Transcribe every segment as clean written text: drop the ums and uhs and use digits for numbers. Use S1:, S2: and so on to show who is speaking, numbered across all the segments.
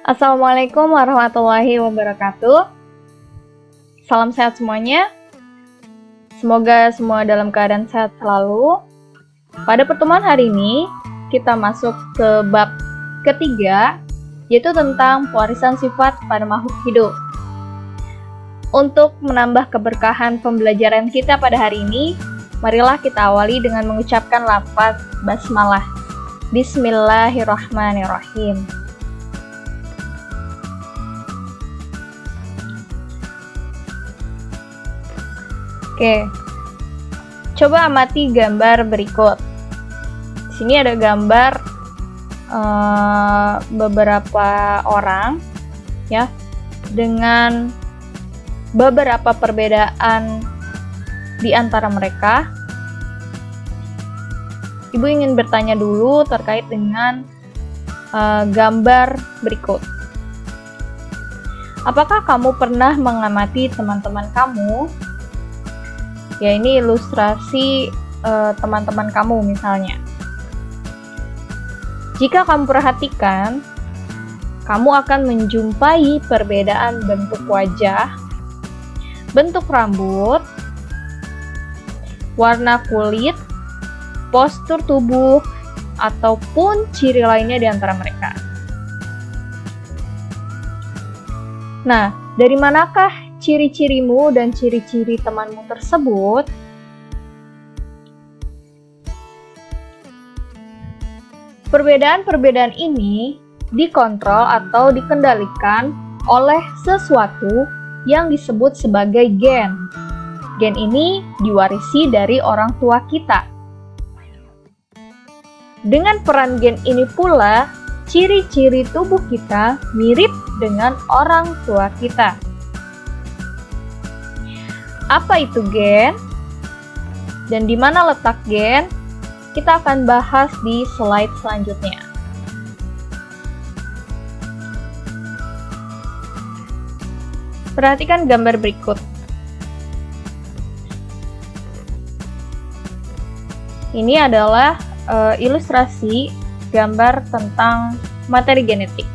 S1: Assalamualaikum warahmatullahi wabarakatuh. Salam sehat semuanya. Semoga semua dalam keadaan sehat selalu. Pada pertemuan hari ini, kita masuk ke bab ketiga, yaitu tentang pewarisan sifat pada makhluk hidup. Untuk menambah keberkahan pembelajaran kita pada hari ini, marilah kita awali dengan mengucapkan lafaz basmalah. Bismillahirrahmanirrahim. Oke, coba amati gambar berikut. Di sini ada gambar beberapa orang, ya, dengan beberapa perbedaan di antara mereka. Ibu ingin bertanya dulu terkait dengan gambar berikut. Apakah kamu pernah mengamati teman-teman kamu? Ya, ini ilustrasi teman-teman kamu misalnya. Jika kamu perhatikan, kamu akan menjumpai perbedaan bentuk wajah, bentuk rambut, warna kulit, postur tubuh, ataupun ciri lainnya di antara mereka. Nah, dari manakah ciri-cirimu dan ciri-ciri temanmu tersebut? Perbedaan-perbedaan ini dikontrol atau dikendalikan oleh sesuatu yang disebut sebagai gen. Gen ini diwarisi dari orang tua kita. Dengan peran gen ini pula, ciri-ciri tubuh kita mirip dengan orang tua kita. Apa itu gen? Dan di mana letak gen? Kita akan bahas di slide selanjutnya. Perhatikan gambar berikut. Ini adalah ilustrasi gambar tentang materi genetik.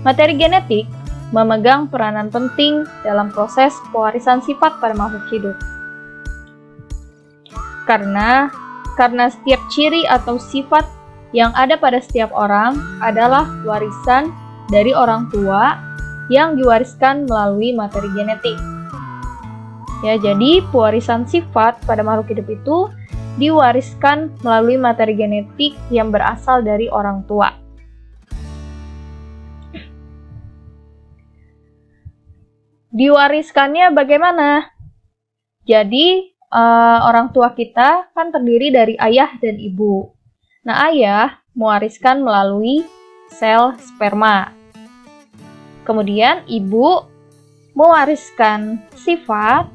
S1: Materi genetik memegang peranan penting dalam proses pewarisan sifat pada makhluk hidup. Karena setiap ciri atau sifat yang ada pada setiap orang adalah warisan dari orang tua yang diwariskan melalui materi genetik. Ya, jadi pewarisan sifat pada makhluk hidup itu diwariskan melalui materi genetik yang berasal dari orang tua. Diwariskannya bagaimana? Jadi, orang tua kita kan terdiri dari ayah dan ibu. Nah, ayah mewariskan melalui sel sperma. Kemudian, ibu mewariskan sifat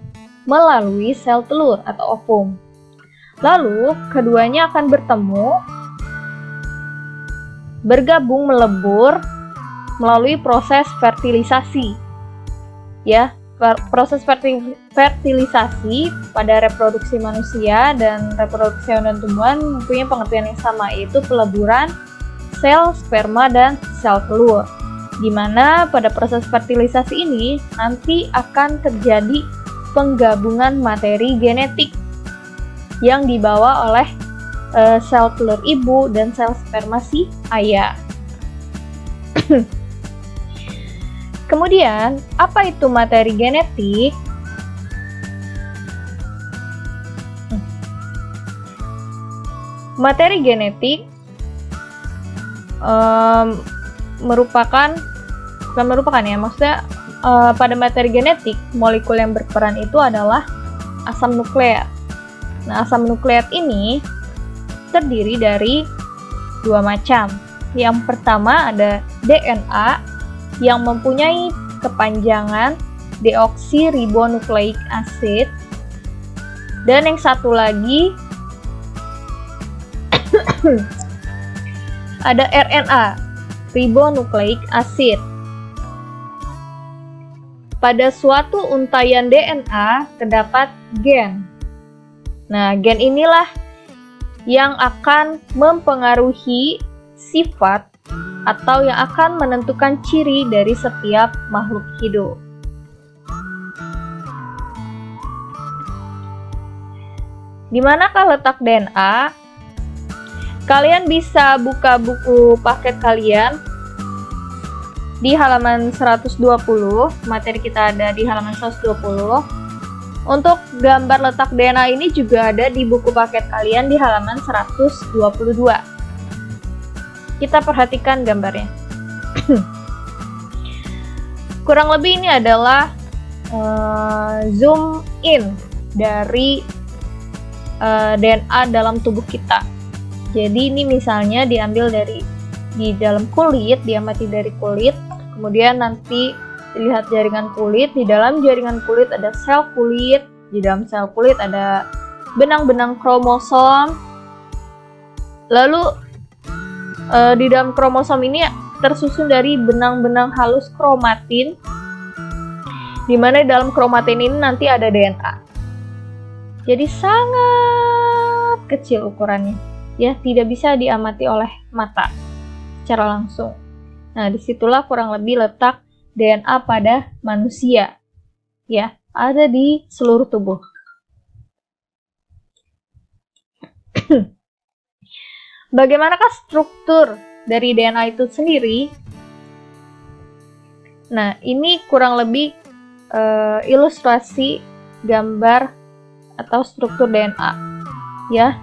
S1: melalui sel telur atau ovum. Lalu, keduanya akan bertemu, bergabung melebur melalui proses fertilisasi. Ya, proses fertilisasi pada reproduksi manusia dan reproduksi hewan dan tumbuhan mempunyai pengertian yang sama, yaitu peleburan sel sperma dan sel telur. Di mana pada proses fertilisasi ini nanti akan terjadi penggabungan materi genetik yang dibawa oleh sel telur ibu dan sel sperma si ayah. Kemudian, apa itu materi genetik? Materi genetik maksudnya pada materi genetik, molekul yang berperan itu adalah asam nukleat. Nah, asam nukleat ini terdiri dari dua macam. Yang pertama ada DNA yang mempunyai kepanjangan deoksiribonukleik acid, dan yang satu lagi ada RNA, ribonukleik acid. Pada suatu untaian DNA terdapat gen. Nah, gen inilah yang akan mempengaruhi sifat atau yang akan menentukan ciri dari setiap makhluk hidup. Di manakah letak DNA? Kalian bisa buka buku paket kalian di halaman 120, materi kita ada di halaman 120. Untuk gambar letak DNA ini juga ada di buku paket kalian di halaman 122. Kita perhatikan gambarnya. Kurang lebih ini adalah zoom in dari DNA dalam tubuh kita. Jadi ini misalnya diambil dari di dalam kulit, diamati dari kulit. Kemudian nanti dilihat jaringan kulit, di dalam jaringan kulit ada sel kulit, di dalam sel kulit ada benang-benang kromosom. Lalu di dalam kromosom ini tersusun dari benang-benang halus kromatin, di mana dalam kromatin ini nanti ada DNA. Jadi sangat kecil ukurannya, ya, tidak bisa diamati oleh mata secara langsung. Nah, disitulah kurang lebih letak DNA pada manusia, ya, ada di seluruh tubuh. Bagaimanakah struktur dari DNA itu sendiri? Nah, ini kurang lebih ilustrasi gambar atau struktur DNA, ya.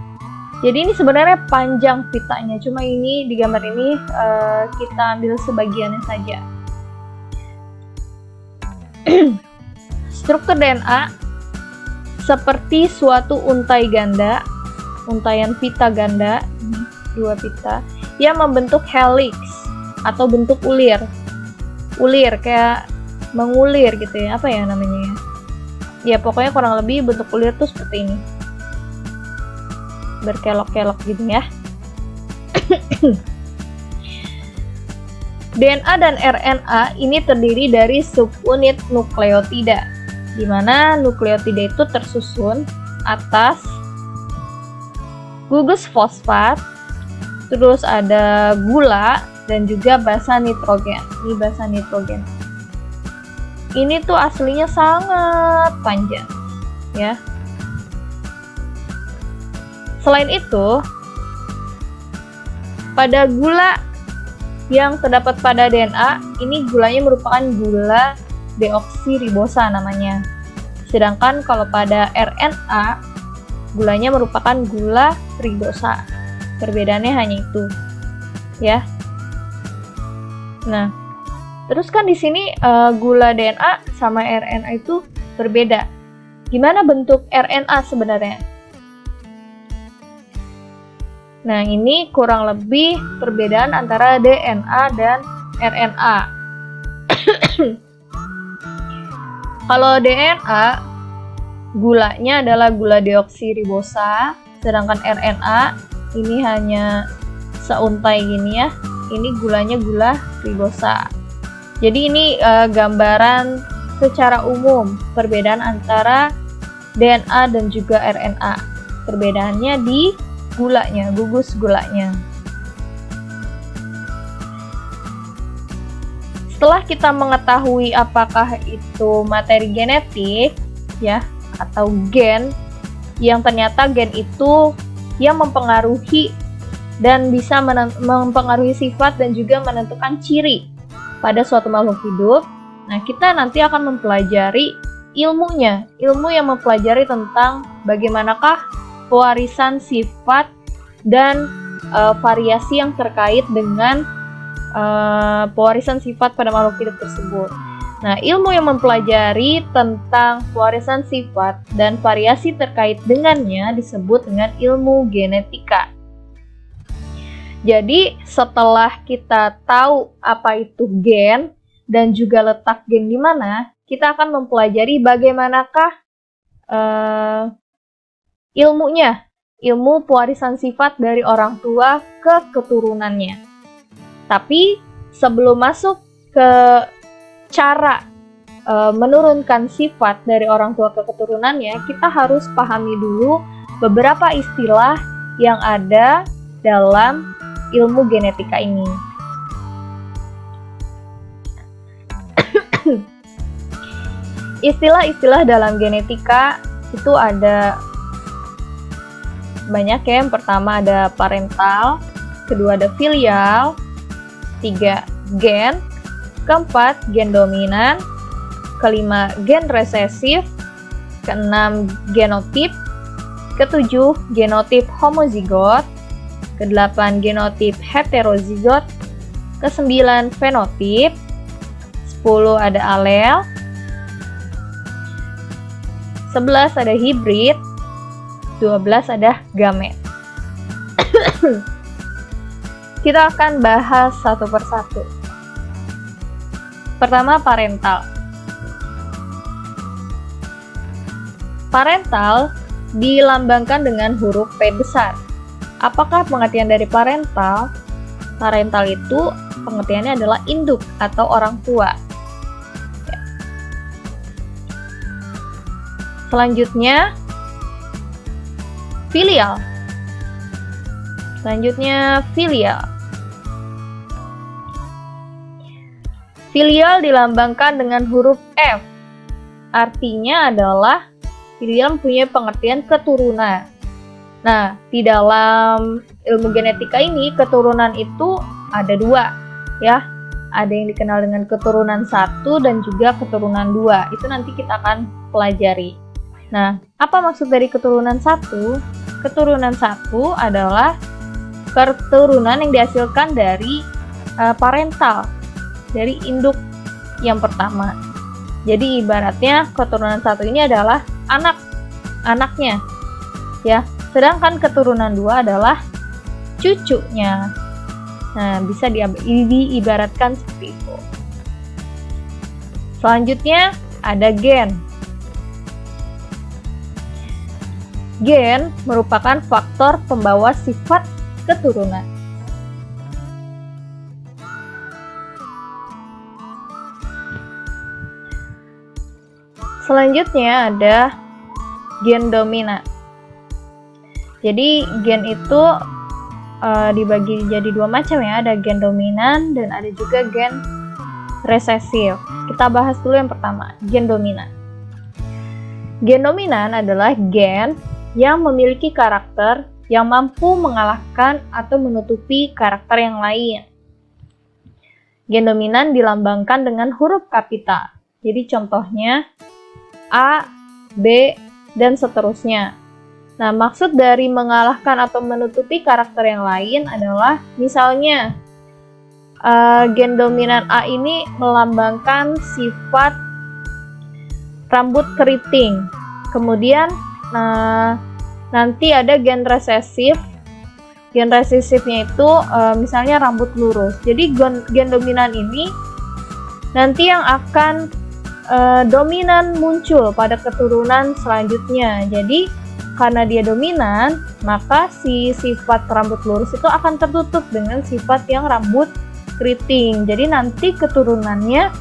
S1: Jadi ini sebenarnya panjang pitanya, cuma ini di gambar ini kita ambil sebagiannya saja. Struktur DNA seperti suatu untai ganda, untaian pita ganda, dua pita, yang membentuk helix atau bentuk ulir. Ulir kayak mengulir gitu ya, apa ya namanya ya? Ya pokoknya kurang lebih bentuk ulir tuh seperti ini. Berkelok-kelok gitu ya. DNA dan RNA ini terdiri dari subunit nukleotida, di mana nukleotida itu tersusun atas gugus fosfat, terus ada gula dan juga basa nitrogen. Ini basa nitrogen. Ini tuh aslinya sangat panjang, ya. Selain itu, pada gula yang terdapat pada DNA, ini gulanya merupakan gula deoksiribosa namanya. Sedangkan kalau pada RNA, gulanya merupakan gula ribosa. Perbedaannya hanya itu, ya. Nah, terus kan di sini gula DNA sama RNA itu berbeda. Gimana bentuk RNA sebenarnya? Nah, ini kurang lebih perbedaan antara DNA dan RNA. Kalau DNA, gulanya adalah gula deoksiribosa, sedangkan RNA ini hanya seuntai gini ya. Ini gulanya gula ribosa. Jadi ini gambaran secara umum perbedaan antara DNA dan juga RNA. Perbedaannya di gulanya, gugus gulanya. Setelah kita mengetahui apakah itu materi genetik, ya, atau gen, yang ternyata gen itu yang mempengaruhi dan bisa mempengaruhi sifat dan juga menentukan ciri pada suatu makhluk hidup. Nah, kita nanti akan mempelajari ilmunya, ilmu yang mempelajari tentang bagaimanakah pewarisan sifat dan variasi yang terkait dengan pewarisan sifat pada makhluk hidup tersebut. Nah, ilmu yang mempelajari tentang pewarisan sifat dan variasi terkait dengannya disebut dengan ilmu genetika. Jadi, setelah kita tahu apa itu gen dan juga letak gen di mana, kita akan mempelajari bagaimanakah ilmunya, ilmu pewarisan sifat dari orang tua ke keturunannya. Tapi sebelum masuk ke cara menurunkan sifat dari orang tua ke keturunannya, kita harus pahami dulu beberapa istilah yang ada dalam ilmu genetika ini. Istilah-istilah dalam genetika itu ada banyak ya. Yang pertama ada parental, kedua ada filial, tiga gen, keempat gen dominan, kelima gen resesif, keenam genotip, ketujuh genotip homozigot, kedelapan genotip heterozigot, kesembilan fenotip, 10 ada alel, 11 ada hibrid, 12 ada gamet. Kita akan bahas satu persatu. Pertama, parental. Parental dilambangkan dengan huruf P besar. Apakah pengertian dari parental? Parental itu pengertiannya adalah induk atau orang tua. Selanjutnya, filial. Filial dilambangkan dengan huruf F. Artinya adalah filial mempunyai pengertian keturunan. Nah, di dalam ilmu genetika ini keturunan itu ada dua, ya. Ada yang dikenal dengan keturunan 1 dan juga keturunan 2. Itu nanti kita akan pelajari. Nah, apa maksud dari keturunan 1? Keturunan 1 adalah keturunan yang dihasilkan dari parental, dari induk yang pertama. Jadi ibaratnya keturunan 1 ini adalah anaknya, ya. Sedangkan keturunan 2 adalah cucunya. Nah, bisa diibaratkan seperti itu. Selanjutnya ada gen. Gen merupakan faktor pembawa sifat keturunan. Selanjutnya ada gen dominan. Jadi gen itu dibagi jadi dua macam ya, ada gen dominan dan ada juga gen resesif. Kita bahas dulu yang pertama, gen dominan. Gen dominan adalah gen yang memiliki karakter yang mampu mengalahkan atau menutupi karakter yang lain. Gen dominan dilambangkan dengan huruf kapital. Jadi contohnya A, B, dan seterusnya. Nah, maksud dari mengalahkan atau menutupi karakter yang lain adalah misalnya gen dominan A ini melambangkan sifat rambut keriting. Kemudian nanti ada gen resesif. Gen resesifnya itu misalnya rambut lurus. Jadi gen dominan ini nanti yang akan dominan muncul pada keturunan selanjutnya. Jadi karena dia dominan, maka si sifat rambut lurus itu akan tertutup dengan sifat yang rambut keriting. Jadi nanti keturunannya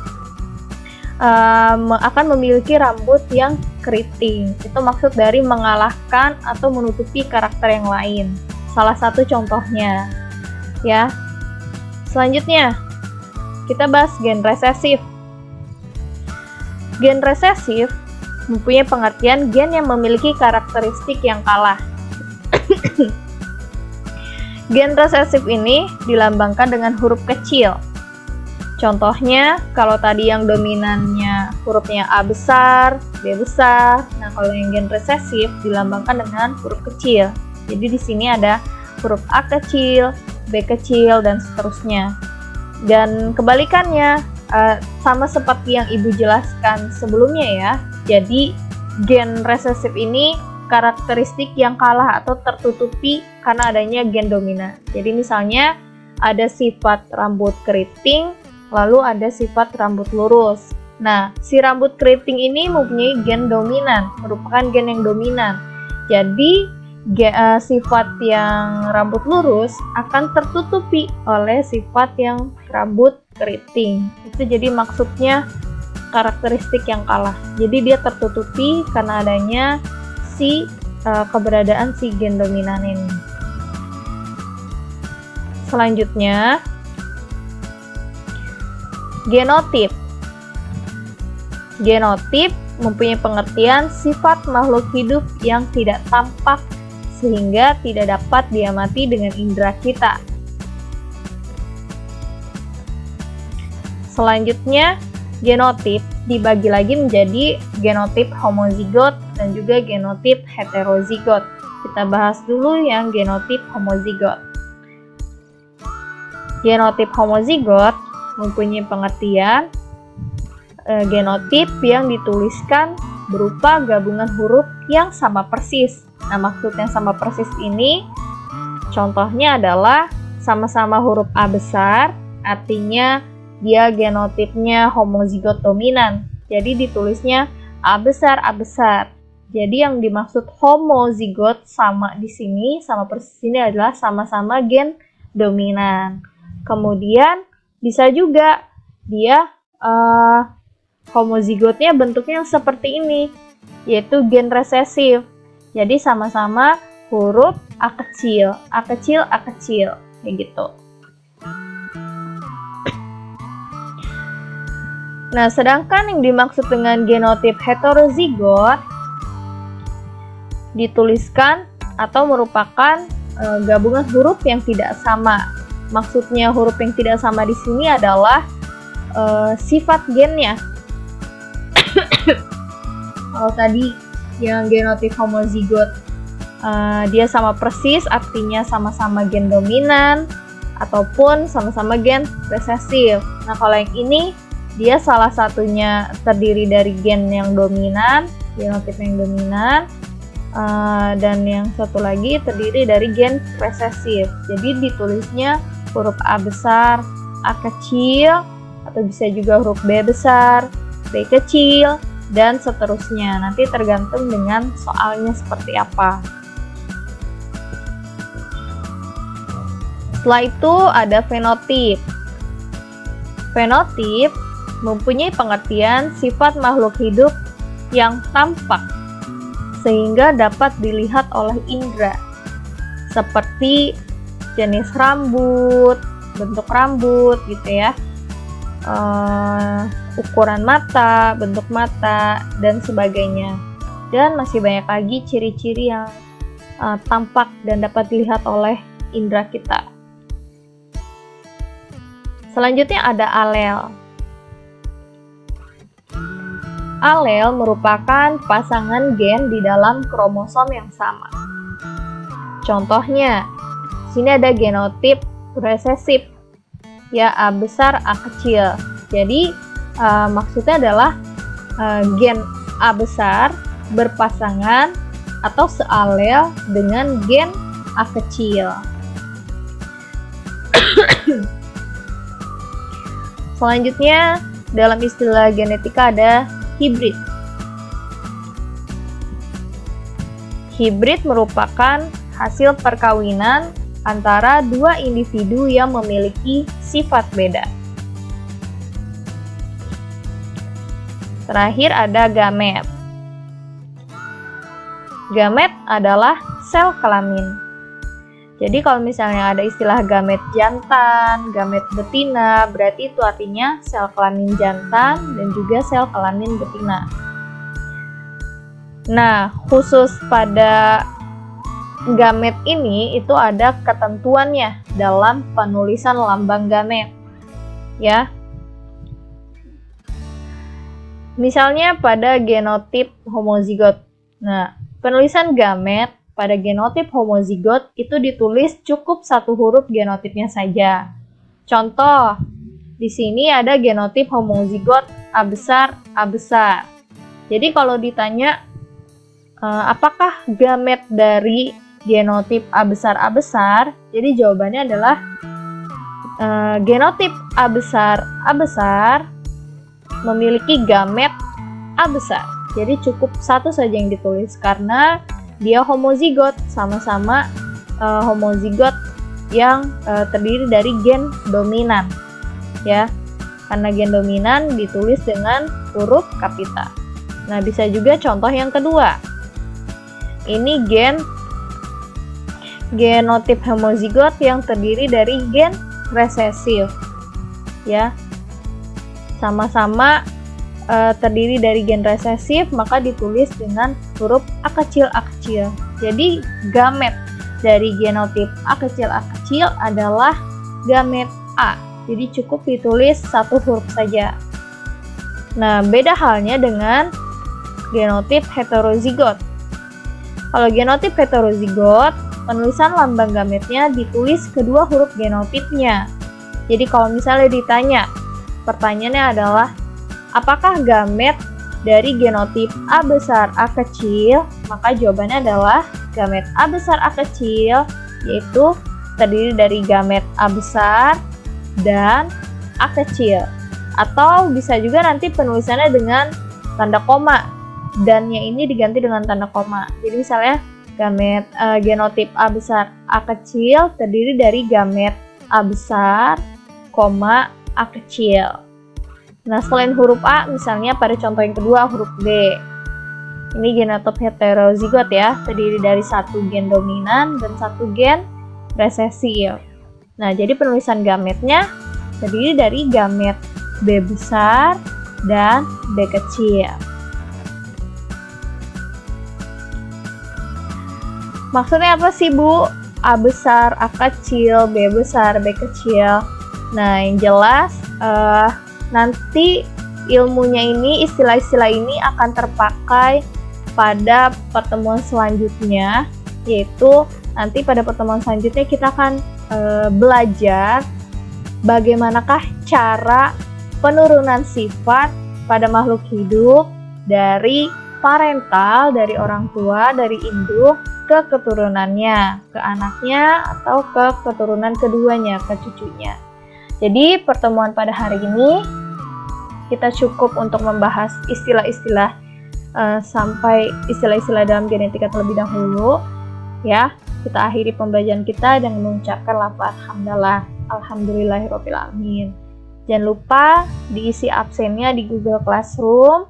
S1: akan memiliki rambut yang keriting. Itu maksud dari mengalahkan atau menutupi karakter yang lain. Salah satu contohnya, ya. Selanjutnya, kita bahas gen resesif. Gen resesif mempunyai pengertian gen yang memiliki karakteristik yang kalah. Gen resesif ini dilambangkan dengan huruf kecil. Contohnya, kalau tadi yang dominannya hurufnya A besar, B besar. Nah, kalau yang gen resesif dilambangkan dengan huruf kecil. Jadi di sini ada huruf A kecil, B kecil, dan seterusnya. Dan kebalikannya, sama seperti yang Ibu jelaskan sebelumnya ya. Jadi gen resesif ini karakteristik yang kalah atau tertutupi karena adanya gen dominan. Jadi misalnya ada sifat rambut keriting, lalu ada sifat rambut lurus. Nah, si rambut keriting ini mempunyai gen dominan, merupakan gen yang dominan. Jadi sifat yang rambut lurus akan tertutupi oleh sifat yang rambut keriting. Itu jadi maksudnya karakteristik yang kalah. Jadi dia tertutupi karena adanya keberadaan si gen dominan ini. Selanjutnya, genotip. Genotip mempunyai pengertian sifat makhluk hidup yang tidak tampak sehingga tidak dapat diamati dengan indera kita. Selanjutnya, genotip dibagi lagi menjadi genotip homozigot dan juga genotip heterozigot. Kita bahas dulu yang genotip homozigot. Genotip homozigot mempunyai pengertian genotip yang dituliskan berupa gabungan huruf yang sama persis. Nah, maksud yang sama persis ini contohnya adalah sama-sama huruf A besar, artinya dia genotipnya homozigot dominan. Jadi ditulisnya A besar, A besar. Jadi yang dimaksud homozigot sama di sini, sama persis ini adalah sama-sama gen dominan. Kemudian bisa juga dia homozigotnya bentuknya seperti ini, yaitu gen resesif. Jadi sama-sama huruf A kecil, A kecil, A kecil, kayak gitu. Nah, sedangkan yang dimaksud dengan genotip heterozigot dituliskan atau merupakan gabungan huruf yang tidak sama. Maksudnya huruf yang tidak sama di sini adalah sifat gennya. Kalau tadi yang genotip homozigot dia sama persis, artinya sama-sama gen dominan ataupun sama-sama gen resesif. Nah, kalau yang ini dia salah satunya terdiri dari gen yang dominan, genotip yang dominan, dan yang satu lagi terdiri dari gen resesif. Jadi ditulisnya huruf A besar, A kecil, atau bisa juga huruf B besar, B kecil, dan seterusnya. Nanti tergantung dengan soalnya seperti apa. Setelah itu ada fenotip. Fenotip mempunyai pengertian sifat makhluk hidup yang tampak sehingga dapat dilihat oleh indera, seperti jenis rambut, bentuk rambut gitu ya, ukuran mata, bentuk mata, dan sebagainya. Dan masih banyak lagi ciri-ciri yang tampak dan dapat dilihat oleh indera kita. Selanjutnya ada alel. Alel merupakan pasangan gen di dalam kromosom yang sama. Contohnya, sini ada genotip resesif, ya A besar, A kecil. Jadi maksudnya adalah gen A besar berpasangan atau sealel dengan gen A kecil. Selanjutnya, dalam istilah genetika ada hibrid. Hibrid merupakan hasil perkawinan antara dua individu yang memiliki sifat beda. Terakhir ada gamet. Gamet adalah sel kelamin. Jadi kalau misalnya ada istilah gamet jantan, gamet betina, berarti itu artinya sel kelamin jantan dan juga sel kelamin betina. Nah, khusus pada gamet ini itu ada ketentuannya dalam penulisan lambang gamet. Ya. Misalnya pada genotip homozigot. Nah, penulisan gamet pada genotip homozigot itu ditulis cukup satu huruf genotipnya saja. Contoh, di sini ada genotip homozigot A besar, A besar. Jadi kalau ditanya apakah gamet dari genotip A besar, jadi jawabannya adalah genotip A besar memiliki gamet A besar. Jadi cukup satu saja yang ditulis karena dia homozigot, sama-sama homozigot yang terdiri dari gen dominan, ya. Karena gen dominan ditulis dengan huruf kapital. Nah, bisa juga contoh yang kedua. Ini genotip homozigot yang terdiri dari gen resesif, ya. Sama-sama terdiri dari gen resesif, maka ditulis dengan huruf A kecil A kecil. Jadi gamet dari genotip A kecil adalah gamet A. Jadi cukup ditulis satu huruf saja. Nah, beda halnya dengan genotip heterozigot. Kalau genotip heterozigot, penulisan lambang gametnya ditulis kedua huruf genotipnya. Jadi kalau misalnya ditanya, pertanyaannya adalah apakah gamet dari genotip A besar A kecil? Maka jawabannya adalah gamet A besar A kecil, yaitu terdiri dari gamet A besar dan A kecil. Atau bisa juga nanti penulisannya dengan tanda koma, dannya ini diganti dengan tanda koma. Jadi misalnya gamet genotip A besar A kecil terdiri dari gamet A besar, A kecil. Nah, selain huruf A, misalnya pada contoh yang kedua huruf D. Ini genotip heterozigot ya, terdiri dari satu gen dominan dan satu gen resesif. Nah, jadi penulisan gametnya terdiri dari gamet B besar dan B kecil. Maksudnya apa sih, Bu? A besar, A kecil, B besar, B kecil. Nah, yang jelas nanti ilmunya ini, istilah-istilah ini akan terpakai pada pertemuan selanjutnya, yaitu nanti pada pertemuan selanjutnya kita akan belajar bagaimanakah cara penurunan sifat pada makhluk hidup dari parental, dari orang tua, dari induk ke keturunannya, ke anaknya, atau ke keturunan keduanya, ke cucunya. Jadi pertemuan pada hari ini kita cukup untuk membahas istilah-istilah sampai istilah-istilah dalam genetika terlebih dahulu. Ya, kita akhiri pembelajaran kita dengan mengucapkan lafaz hamdalah, alhamdulillahirabbil alamin. Jangan lupa diisi absennya di Google Classroom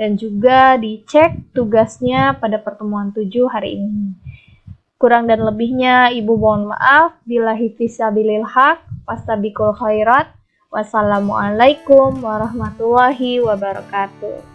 S1: dan juga dicek tugasnya pada pertemuan 7 hari ini. Kurang dan lebihnya Ibu mohon maaf. Billahi fisabilil haq, fastabiqul khairat. Wassalamualaikum warahmatullahi wabarakatuh.